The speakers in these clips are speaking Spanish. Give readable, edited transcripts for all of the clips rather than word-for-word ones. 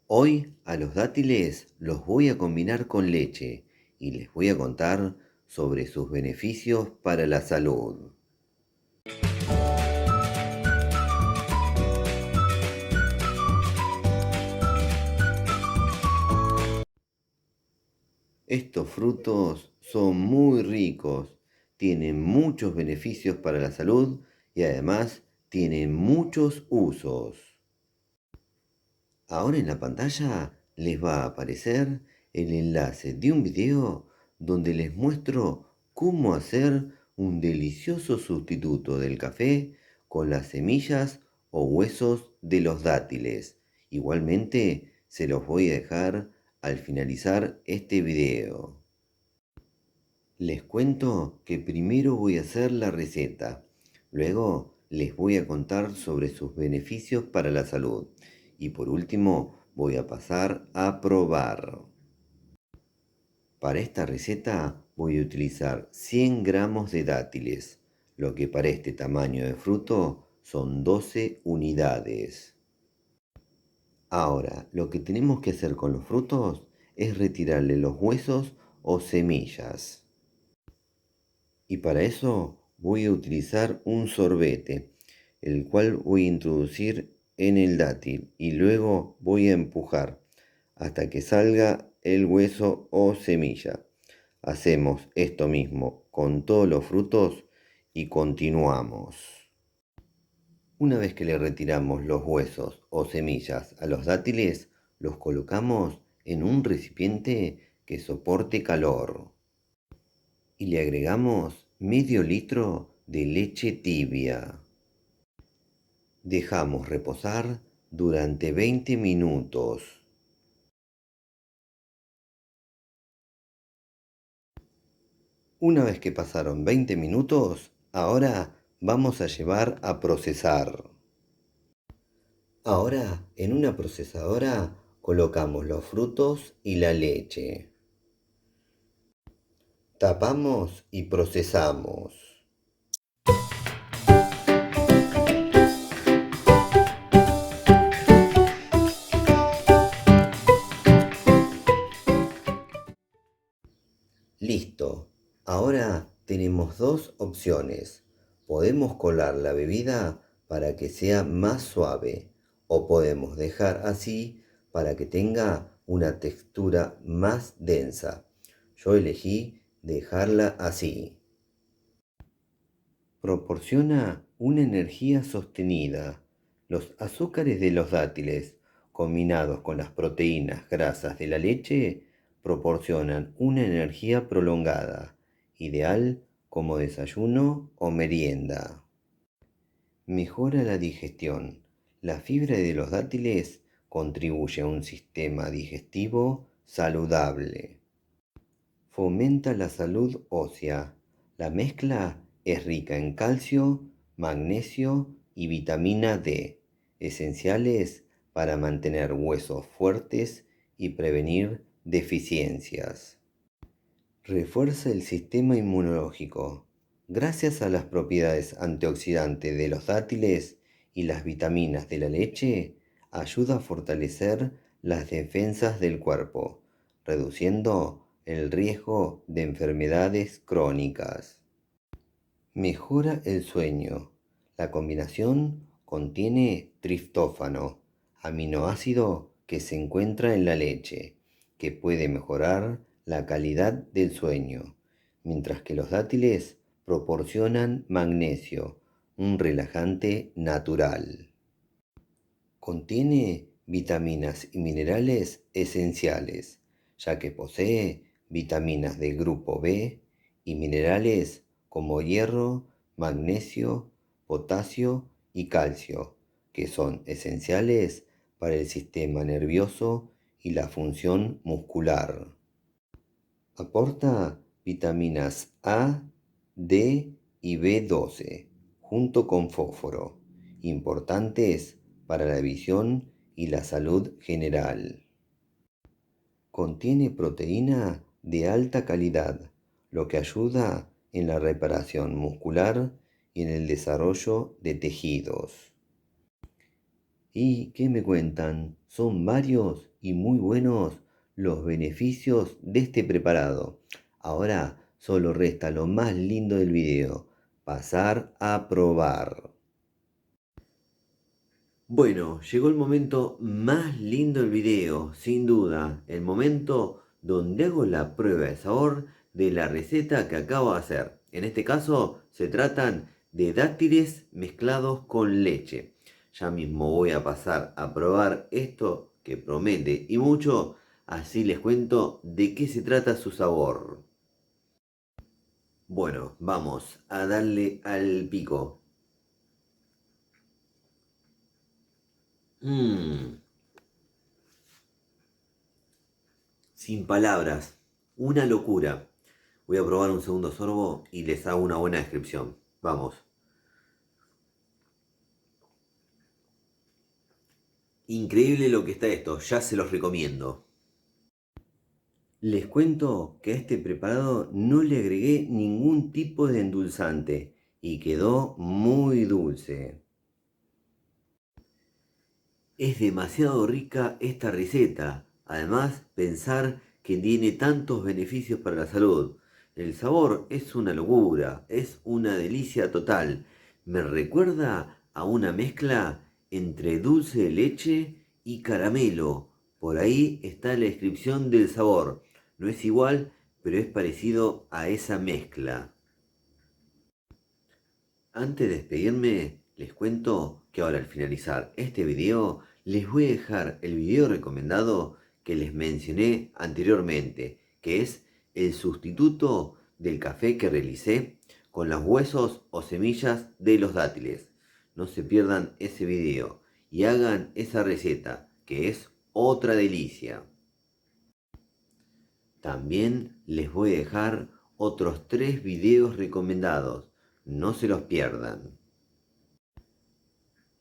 Hoy a los dátiles los voy a combinar con leche y les voy a contar sobre sus beneficios para la salud. Estos frutos son muy ricos, tienen muchos beneficios para la salud y además tienen muchos usos. Ahora en la pantalla les va a aparecer el enlace de un video donde les muestro cómo hacer un delicioso sustituto del café con las semillas o huesos de los dátiles. Igualmente se los voy a dejar al finalizar este video. Les cuento que primero voy a hacer la receta, luego les voy a contar sobre sus beneficios para la salud y por último voy a pasar a probar. Para esta receta voy a utilizar 100 gramos de dátiles, lo que para este tamaño de fruto son 12 unidades. Ahora, lo que tenemos que hacer con los frutos es retirarle los huesos o semillas. Y para eso voy a utilizar un sorbete, el cual voy a introducir en el dátil y luego voy a empujar hasta que salga el hueso o semilla. Hacemos esto mismo con todos los frutos y continuamos. Una vez que le retiramos los huesos o semillas a los dátiles, los colocamos en un recipiente que soporte calor y le agregamos medio litro de leche tibia. Dejamos reposar durante 20 minutos. Una vez que pasaron 20 minutos, ahora vamos a llevar a procesar. Ahora, en una procesadora, colocamos los frutos y la leche. Tapamos y procesamos. Listo. Ahora tenemos dos opciones. Podemos colar la bebida para que sea más suave o podemos dejar así para que tenga una textura más densa. Yo elegí dejarla así. Proporciona una energía sostenida. Los azúcares de los dátiles, combinados con las proteínas grasas de la leche, proporcionan una energía prolongada, ideal como desayuno o merienda. Mejora la digestión. La fibra de los dátiles contribuye a un sistema digestivo saludable. Fomenta la salud ósea. La mezcla es rica en calcio, magnesio y vitamina D, esenciales para mantener huesos fuertes y prevenir deficiencias. Refuerza el sistema inmunológico. Gracias a las propiedades antioxidantes de los dátiles y las vitaminas de la leche, ayuda a fortalecer las defensas del cuerpo, reduciendo el riesgo de enfermedades crónicas. Mejora el sueño. La combinación contiene triptófano, aminoácido que se encuentra en la leche, que puede mejorar la calidad del sueño, mientras que los dátiles proporcionan magnesio, un relajante natural. Contiene vitaminas y minerales esenciales, ya que posee vitaminas del grupo B y minerales como hierro, magnesio, potasio y calcio, que son esenciales para el sistema nervioso y la función muscular. Aporta vitaminas A, D y B12, junto con fósforo, importantes para la visión y la salud general. Contiene proteína de alta calidad, lo que ayuda en la reparación muscular y en el desarrollo de tejidos. ¿Y qué me cuentan? Son varios y muy buenos los beneficios de este preparado. Ahora solo resta lo más lindo del video, pasar a probar. Bueno, llegó el momento más lindo del video, sin duda, el momento donde hago la prueba de sabor de la receta que acabo de hacer. En este caso se tratan de dátiles mezclados con leche. Ya mismo voy a pasar a probar esto que promete y mucho, así les cuento de qué se trata su sabor. Bueno, vamos a darle al pico. Mmm. Sin palabras, una locura. Voy a probar un segundo sorbo y les hago una buena descripción. Vamos. Increíble lo que está esto, ya se los recomiendo. Les cuento que a este preparado no le agregué ningún tipo de endulzante y quedó muy dulce. Es demasiado rica esta receta. Además, pensar que tiene tantos beneficios para la salud. El sabor es una locura, es una delicia total. Me recuerda a una mezcla entre dulce de leche y caramelo. Por ahí está la descripción del sabor. No es igual, pero es parecido a esa mezcla. Antes de despedirme, les cuento que ahora al finalizar este video, les voy a dejar el video recomendado que les mencioné anteriormente, que es el sustituto del café que realicé con los huesos o semillas de los dátiles. No se pierdan ese video y hagan esa receta, que es otra delicia. También les voy a dejar otros 3 videos recomendados. No se los pierdan.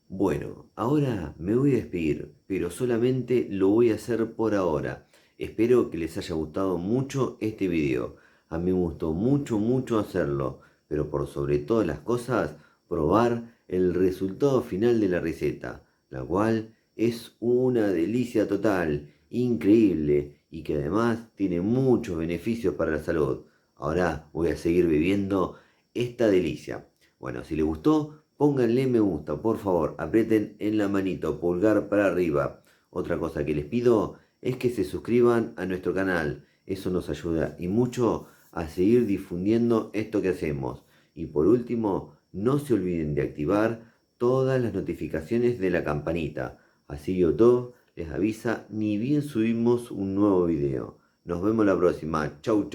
Bueno, ahora me voy a despedir, pero solamente lo voy a hacer por ahora. Espero que les haya gustado mucho este video. A mí me gustó mucho hacerlo, pero por sobre todas las cosas, probar el resultado final de la receta, la cual es una delicia total, increíble y que además tiene muchos beneficios para la salud. Ahora voy a seguir viviendo esta delicia. Bueno, si les gustó, pónganle me gusta, por favor, aprieten en la manito, pulgar para arriba. Otra cosa que les pido es que se suscriban a nuestro canal, eso nos ayuda y mucho a seguir difundiendo esto que hacemos. Y por último, no se olviden de activar todas las notificaciones de la campanita, así YouTube les avisa ni bien subimos un nuevo video. Nos vemos la próxima. Chau.